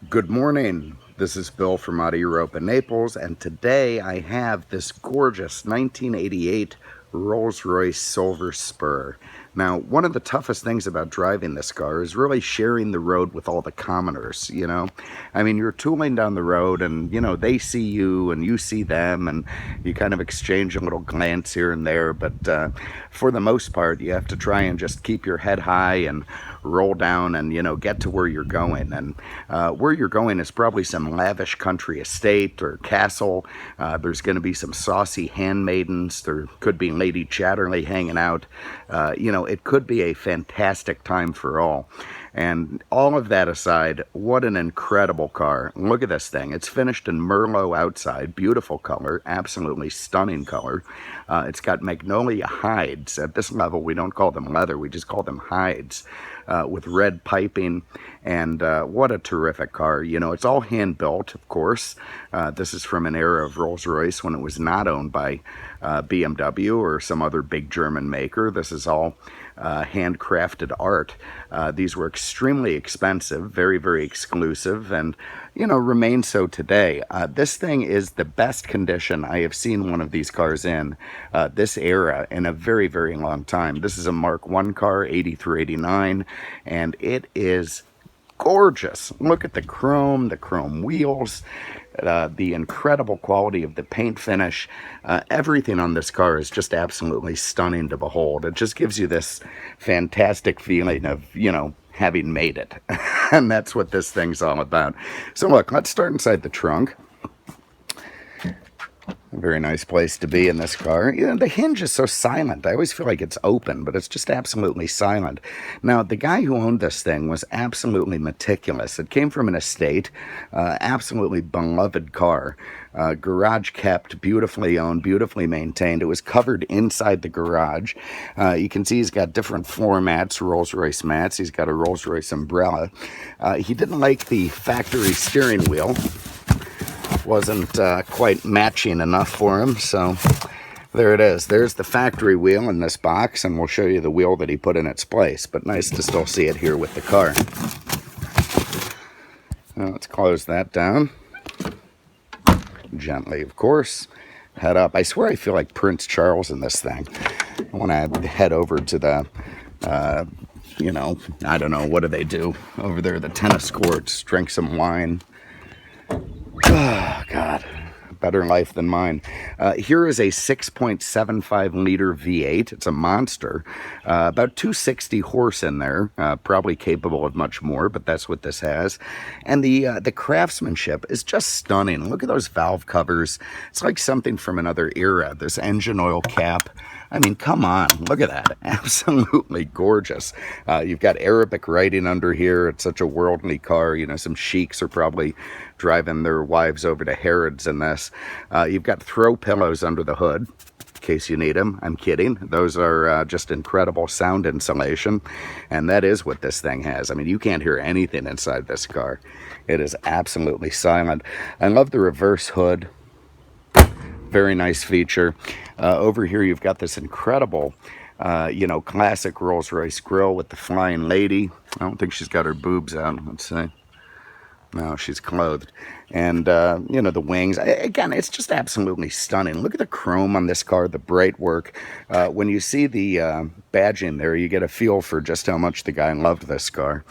Good morning. This is Bill from Europa, Naples, and today I have this gorgeous 1988 Rolls Royce Silver Spur. Now, one of the toughest things about driving this car is really sharing the road with all the commoners, you know? I mean, you're tooling down the road and, they see you and you see them and you kind of exchange a little glance here and there, but for the most part, you have to try and just keep your head high and roll down and, get to where you're going. And where you're going is probably some lavish country estate or castle. There's going to be some saucy handmaidens. There could be Lady Chatterley hanging out. It could be a fantastic time for all. And all of that aside, what an incredible car. Look at this thing. It's finished in Merlot outside. Beautiful color. Absolutely stunning color. It's got Magnolia hides. At this level, we don't call them leather. We just call them hides. With red piping, and what a terrific car. It's all hand-built, of course. This is from an era of Rolls Royce when it was not owned by BMW or some other big German maker. This is all handcrafted art. These were extremely expensive, very, very exclusive, and remain so today. This thing is the best condition I have seen one of these cars in this era in a very, very long time. This is a Mark I car, 80 through 89, and it is gorgeous. Look at the chrome wheels, the incredible quality of the paint finish. Everything on this car is just absolutely stunning to behold. It just gives you this fantastic feeling of, having made it. And that's what this thing's all about. So look, let's start inside the trunk. A very nice place to be in this car. The hinge is so silent. I always feel like it's open, but it's just absolutely silent. Now, the guy who owned this thing was absolutely meticulous. It came from an estate, absolutely beloved car. Garage kept, beautifully owned, beautifully maintained. It was covered inside the garage. You can see he's got different floor mats, Rolls Royce mats. He's got a Rolls Royce umbrella. He didn't like the factory steering wheel. Wasn't quite matching enough for him, so there it is. There's the factory wheel in this box, and we'll show you the wheel that he put in its place, but nice to still see it here with the car. Now let's close that down. Gently, of course. Head up. I swear I feel like Prince Charles in this thing. I want to head over to the, I don't know, what do they do over there? The tennis courts, drink some wine. Oh, God. Better life than mine. Here is a 6.75 liter V8. It's a monster. About 260 horse in there. Probably capable of much more, but that's what this has. And the craftsmanship is just stunning. Look at those valve covers. It's like something from another era. This engine oil cap. I mean, come on, look at that. Absolutely gorgeous. You've got Arabic writing under here. It's such a worldly car. Some sheiks are probably driving their wives over to Harrods in this. You've got throw pillows under the hood, in case you need them. I'm kidding. Those are just incredible sound insulation. And that is what this thing has. I mean, you can't hear anything inside this car. It is absolutely silent. I love the reverse hood. Very nice feature. Over here you've got this incredible, classic Rolls Royce grille with the Flying Lady. I don't think she's got her boobs out. Let's see. No, she's clothed. And, the wings. Again, it's just absolutely stunning. Look at the chrome on this car, the brightwork. When you see the badging there, you get a feel for just how much the guy loved this car.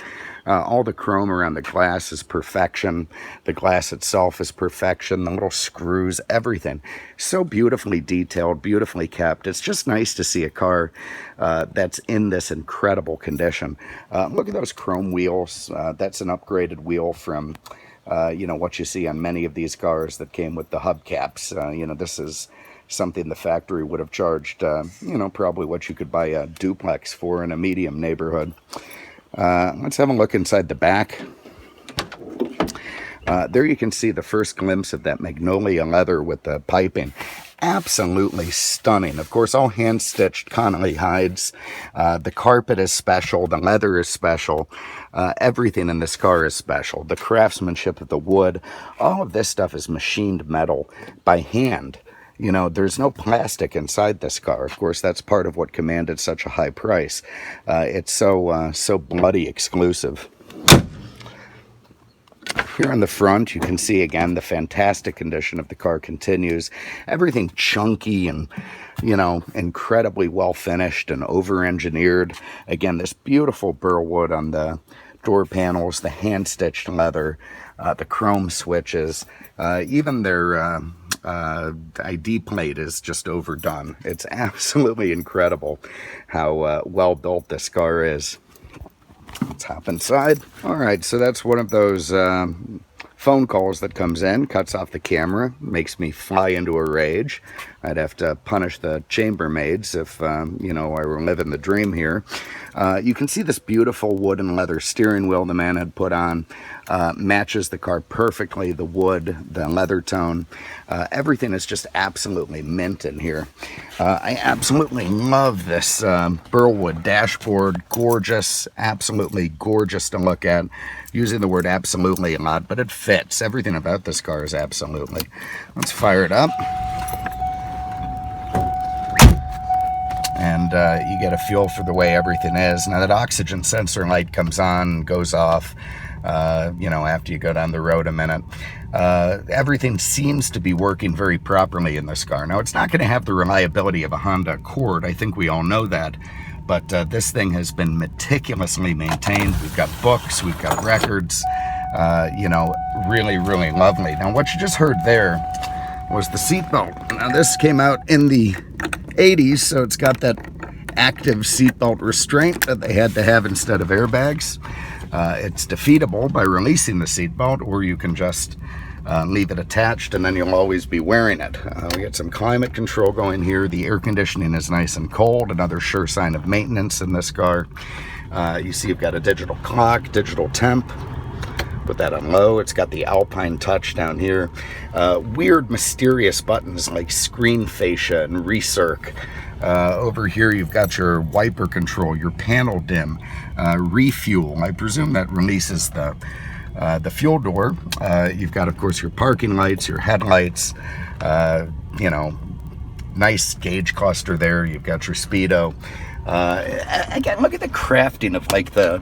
All the chrome around the glass is perfection. The glass itself is perfection. The little screws, everything. So beautifully detailed, beautifully kept. It's just nice to see a car that's in this incredible condition. Look at those chrome wheels. That's an upgraded wheel from, what you see on many of these cars that came with the hubcaps. This is something the factory would have charged, probably what you could buy a duplex for in a medium neighborhood. Let's have a look inside the back. There you can see the first glimpse of that Magnolia leather with the piping. Absolutely stunning. Of course, all hand-stitched Connolly hides. The carpet is special. The leather is special. Everything in this car is special. The craftsmanship of the wood. All of this stuff is machined metal by hand. There's no plastic inside this car. Of course, that's part of what commanded such a high price. It's so bloody exclusive. Here on the front, you can see again the fantastic condition of the car continues. Everything chunky and, you know, incredibly well finished and over-engineered. Again, this beautiful burl wood on the door panels, the hand-stitched leather, the chrome switches, even their ID plate is just overdone. It's absolutely incredible how well built this car is. Let's hop inside. All right, so that's one of those phone calls that comes in, cuts off the camera, makes me fly into a rage. I'd have to punish the chambermaids if, you know, I were living the dream here. You can see this beautiful wood and leather steering wheel the man had put on. Matches the car perfectly, the wood, the leather tone. Everything is just absolutely mint in here. I absolutely love this burlwood dashboard. Gorgeous, absolutely gorgeous to look at. Using the word absolutely a lot, but it fits. Everything about this car is absolutely. Let's fire it up. And you get a feel for the way everything is. Now that oxygen sensor light comes on and goes off, you know, after you go down the road a minute. Everything seems to be working very properly in this car. Now, it's not going to have the reliability of a Honda Accord. I think we all know that. But this thing has been meticulously maintained. We've got books, we've got records, you know, really, really lovely. Now, what you just heard there was the seatbelt. Now, this came out in the 80s, so it's got that active seatbelt restraint that they had to have instead of airbags. It's defeatable by releasing the seatbelt, or you can just leave it attached and then you'll always be wearing it. We got some climate control going here. The air conditioning is nice and cold, another sure sign of maintenance in this car. You see you've got a digital clock, digital temp. Put that on low. It's got the Alpine touch down here. Weird, mysterious buttons like screen fascia and recirc. Over here you've got your wiper control, your panel dim, refuel. I presume that releases the fuel door. You've got, of course, your parking lights, your headlights, you know, nice gauge cluster there. You've got your speedo. Again, look at the crafting of like the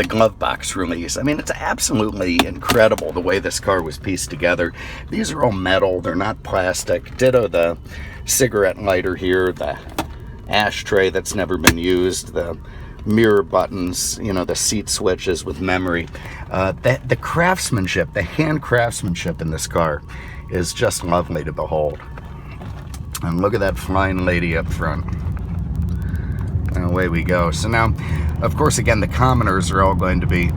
glove box release. I mean, it's absolutely incredible the way this car was pieced together. These are all metal, they're not plastic. Ditto the cigarette lighter here, the ashtray that's never been used, the mirror buttons, you know, the seat switches with memory. The craftsmanship, the hand craftsmanship in this car is just lovely to behold. And look at that flying lady up front. And away we go. So now, of course, again, the commoners are all going to be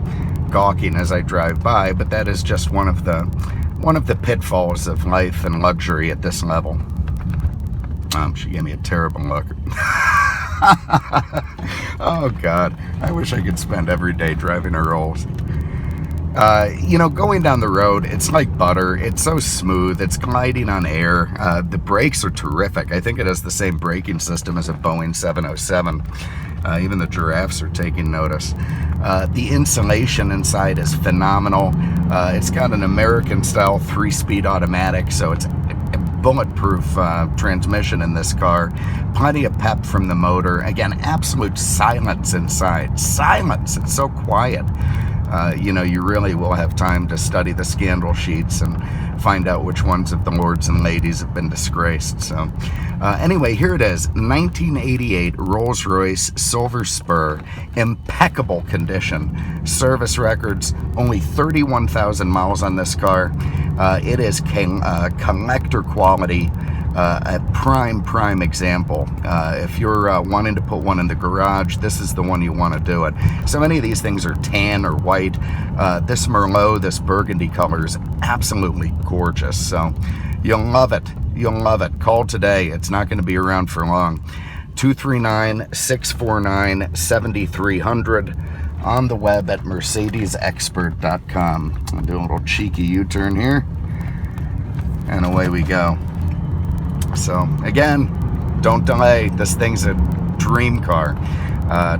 gawking as I drive by, but that is just one of the pitfalls of life and luxury at this level. She gave me a terrible look. Oh God, I wish I could spend every day driving a Rolls. You know, going down the road, it's like butter. It's so smooth. It's gliding on air. The brakes are terrific. I think it has the same braking system as a Boeing 707. Even the giraffes are taking notice. The insulation inside is phenomenal. It's got an American-style 3-speed automatic, so it's a bulletproof transmission in this car. Plenty of pep from the motor. Again, absolute silence inside. Silence. It's so quiet. You know, you really will have time to study the scandal sheets and find out which ones of the lords and ladies have been disgraced. So anyway, here it is, 1988 Rolls Royce Silver Spur, impeccable condition. Service records, only 31,000 miles on this car. It is collector quality. A prime example. If you're wanting to put one in the garage, this is the one you want to do it. So many of these things are tan or white. This Merlot, this burgundy color is absolutely gorgeous. So you'll love it. You'll love it. Call today. It's not going to be around for long. 239-649-7300. On the web at mercedesexpert.com. I'll do a little cheeky U-turn here. And away we go. So again, don't delay. This thing's a dream car.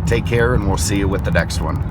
Take care, and we'll see you with the next one.